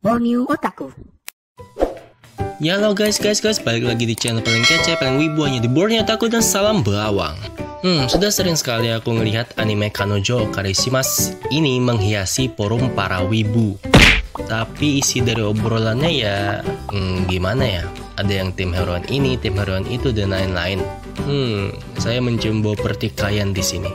Borneo Otaku. Ya halo guys, balik lagi di channel paling kece, paling wibu hanya di Borneo Otaku dan salam bawang. Sudah sering sekali aku ngelihat anime Kanojo Karishimasu ini menghiasi forum para wibu. Tapi isi dari obrolannya ya, gimana ya? Ada yang tim heroin ini, tim heroin itu, dan lain-lain. Saya mencium bau pertikaian di sini.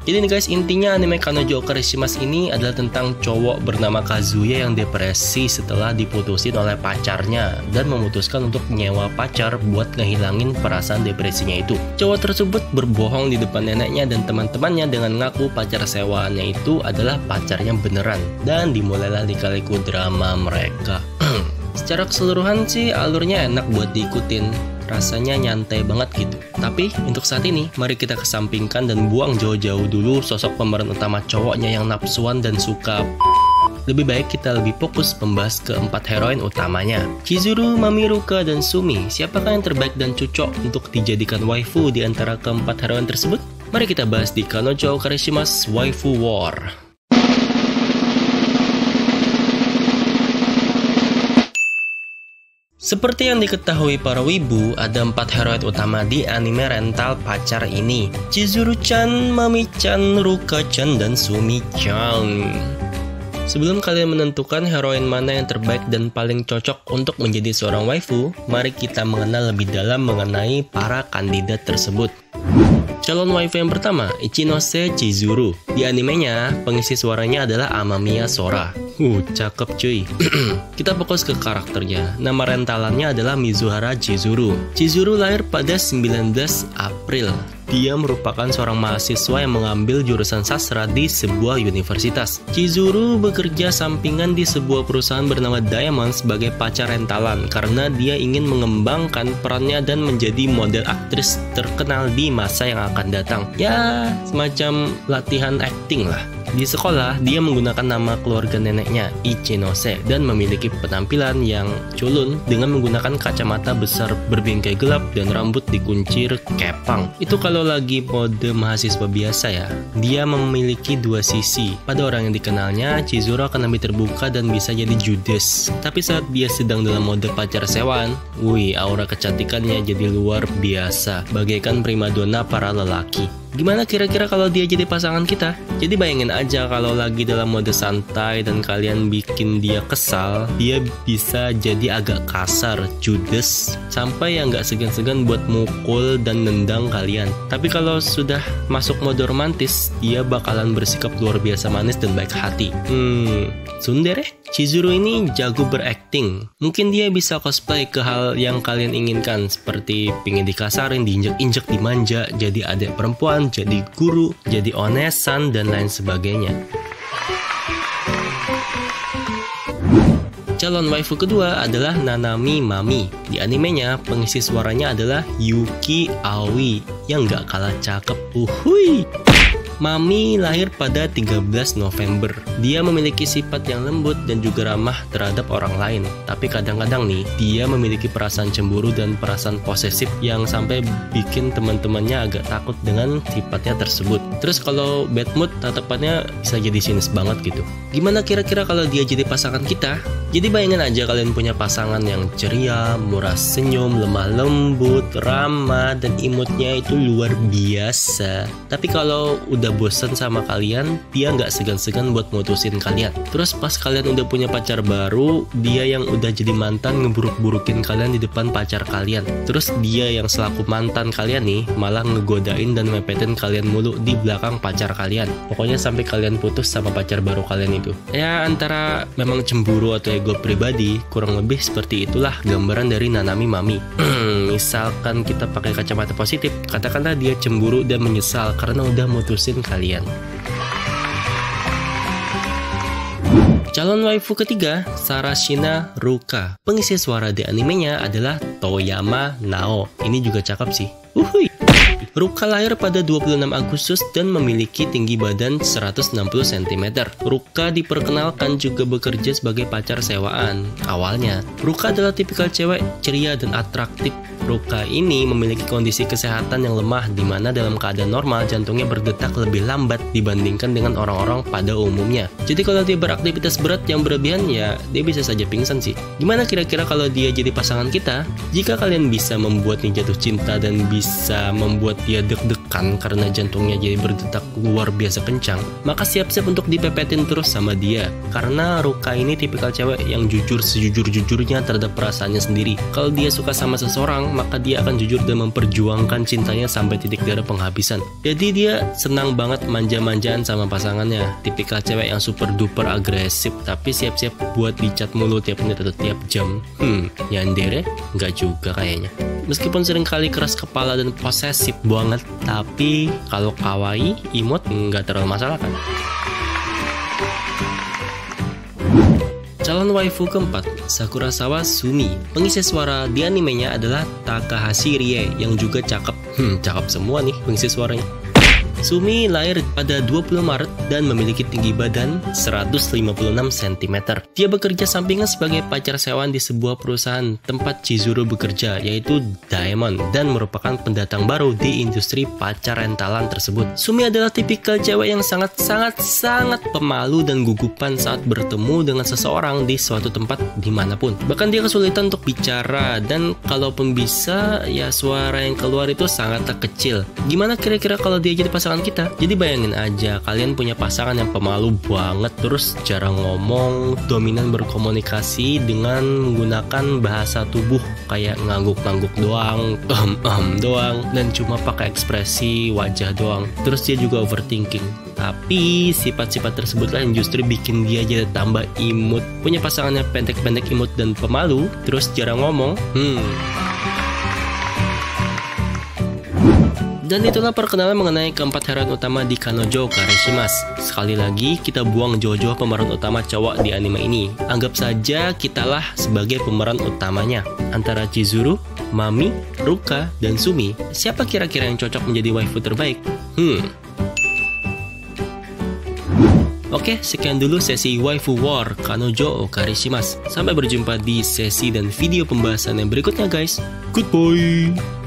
Jadi nih guys, intinya anime Kanojo Karishimasu ini adalah tentang cowok bernama Kazuya yang depresi setelah diputusin oleh pacarnya dan memutuskan untuk nyewa pacar buat ngehilangin perasaan depresinya itu. Cowok tersebut berbohong di depan neneknya dan teman-temannya dengan ngaku pacar sewaannya itu adalah pacarnya beneran, dan dimulailah lika-liku drama mereka. Secara keseluruhan sih alurnya enak buat diikutin, rasanya nyantai banget gitu. Tapi untuk saat ini mari kita kesampingkan dan buang jauh-jauh dulu sosok pemeran utama cowoknya yang nafsuan dan suka. Lebih baik kita lebih fokus membahas keempat heroin utamanya, Chizuru, Mami, Ruka, dan Sumi. Siapakah yang terbaik dan cocok untuk dijadikan waifu di antara keempat heroin tersebut? Mari kita bahas di Kanojo Karishimasu Waifu War. Seperti yang diketahui para wibu, ada 4 heroin utama di anime rental pacar ini, Chizuru-chan, Mami-chan, Ruka-chan, dan Sumi-chan. Sebelum kalian menentukan heroin mana yang terbaik dan paling cocok untuk menjadi seorang waifu, mari kita mengenal lebih dalam mengenai para kandidat tersebut. Calon waifu yang pertama, Ichinose Chizuru. Di animenya, pengisi suaranya adalah Amamiya Sora. Cakep cuy. Kita fokus ke karakternya. Nama rentalannya adalah Mizuhara Chizuru. Chizuru lahir pada 19 April. Dia merupakan seorang mahasiswa yang mengambil jurusan sastra di sebuah universitas. Chizuru bekerja sampingan di sebuah perusahaan bernama Diamond sebagai pacar rentalan karena dia ingin mengembangkan perannya dan menjadi model aktris terkenal di masa yang akan datang. Ya, semacam latihan acting lah. Di sekolah, dia menggunakan nama keluarga neneknya, Ichinose, dan memiliki penampilan yang culun dengan menggunakan kacamata besar berbingkai gelap dan rambut dikuncir kepang. Itu kalau lagi mode mahasiswa biasa ya. Dia memiliki dua sisi. Pada orang yang dikenalnya, Chizuru akan lebih terbuka dan bisa jadi judes. Tapi saat dia sedang dalam mode pacar sewaan, aura kecantikannya jadi luar biasa, bagaikan primadona para lelaki. Gimana kira-kira kalau dia jadi pasangan kita? Jadi bayangin aja kalau lagi dalam mode santai dan kalian bikin dia kesal, dia bisa jadi agak kasar, judes, sampai yang gak segan-segan buat mukul dan nendang kalian. Tapi kalau sudah masuk mode romantis, dia bakalan bersikap luar biasa manis dan baik hati. Tsundere? Chizuru ini jago berakting. Mungkin dia bisa cosplay ke hal yang kalian inginkan, seperti pingin dikasarin, diinjek-injek, dimanja, jadi adik perempuan, jadi guru, jadi onesan, dan lain sebagainya. Calon waifu kedua adalah Nanami Mami. Di animenya, pengisi suaranya adalah Yuki Aoi yang gak kalah cakep. Mami lahir pada 13 November. Dia memiliki sifat yang lembut dan juga ramah terhadap orang lain. Tapi kadang-kadang nih, dia memiliki perasaan cemburu dan perasaan posesif yang sampai bikin teman-temannya agak takut dengan sifatnya tersebut. Terus kalau bad mood, tatapannya bisa jadi sinis banget gitu. Gimana kira-kira kalau dia jadi pasangan kita? Jadi bayangin aja kalian punya pasangan yang ceria, murah senyum, lemah lembut, ramah, dan imutnya itu luar biasa. Tapi kalau udah bosan sama kalian, dia nggak segan-segan buat mutusin kalian. Terus pas kalian udah punya pacar baru, dia yang udah jadi mantan ngeburuk-burukin kalian di depan pacar kalian. Terus dia yang selaku mantan kalian nih, malah ngegodain dan mepetin kalian mulu di belakang pacar kalian. Pokoknya sampai kalian putus sama pacar baru kalian itu. Ya antara memang cemburu atau ego pribadi, kurang lebih seperti itulah gambaran dari Nanami Mami. Misalkan kita pakai kacamata positif, katakanlah dia cemburu dan menyesal karena udah mutusin kalian. Calon waifu ketiga, Sarashina Ruka. Pengisi suara di animenya adalah Toyama Nao. Ini juga cakep sih. Ruka lahir pada 26 Agustus dan memiliki tinggi badan 160 cm. Ruka diperkenalkan juga bekerja sebagai pacar sewaan. Awalnya, Ruka adalah tipikal cewek ceria dan atraktif Ruka ini memiliki kondisi kesehatan yang lemah di mana dalam keadaan normal jantungnya berdetak lebih lambat dibandingkan dengan orang-orang pada umumnya. Jadi kalau dia beraktivitas berat yang berlebihan ya dia bisa saja pingsan sih. Gimana kira-kira kalau dia jadi pasangan kita? Jika kalian bisa membuatnya jatuh cinta dan bisa membuat dia deg-degan karena jantungnya jadi berdetak luar biasa kencang, maka siap-siap untuk dipepetin terus sama dia. Karena Ruka ini tipikal cewek yang jujur sejujur-jujurnya terhadap perasaannya sendiri. Kalau dia suka sama seseorang, maka dia akan jujur dan memperjuangkan cintanya sampai titik darah penghabisan. Jadi dia senang banget manja-manjaan sama pasangannya. Tipikal cewek yang super duper agresif, tapi siap-siap buat dicat mulu tiap menit atau tiap jam. Yandere? Nggak juga kayaknya. Meskipun seringkali keras kepala dan posesif banget, tapi kalau kawaii, imut nggak terlalu masalah kan? Calon waifu keempat, Sakurazawa Sumi. Pengisi suara di animenya adalah Takahashi Rie yang juga cakep. Cakep semua nih pengisi suaranya. Sumi lahir pada 20 Maret dan memiliki tinggi badan 156 cm. Dia bekerja sampingan sebagai pacar sewaan di sebuah perusahaan tempat Chizuru bekerja, yaitu Diamond, dan merupakan pendatang baru di industri pacar rentalan tersebut. Sumi adalah tipikal cewek yang sangat pemalu dan gugupan saat bertemu dengan seseorang di suatu tempat dimanapun. Bahkan dia kesulitan untuk bicara, dan kalaupun bisa, ya suara yang keluar itu sangat kecil. Gimana kira-kira kalau dia jadi pasangan kita? Jadi bayangin aja, kalian punya pasangan yang pemalu banget, terus jarang ngomong, dominan berkomunikasi dengan menggunakan bahasa tubuh kayak ngangguk-ngangguk doang, doang, dan cuma pakai ekspresi wajah doang. Terus dia juga overthinking. Tapi sifat-sifat tersebutlah yang justru bikin dia jadi tambah imut. Punya pasangannya pendek-pendek, imut, dan pemalu, terus jarang ngomong. Dan itulah perkenalan mengenai keempat heroin utama di Kanojo Kareshimasu. Sekali lagi, kita buang jauh-jauh pemeran utama cowok di anime ini. Anggap saja kitalah sebagai pemeran utamanya. Antara Chizuru, Mami, Ruka, dan Sumi, siapa kira-kira yang cocok menjadi waifu terbaik? Oke, sekian dulu sesi Waifu War Kanojo Kareshimasu. Sampai berjumpa di sesi dan video pembahasan yang berikutnya guys. Goodbye!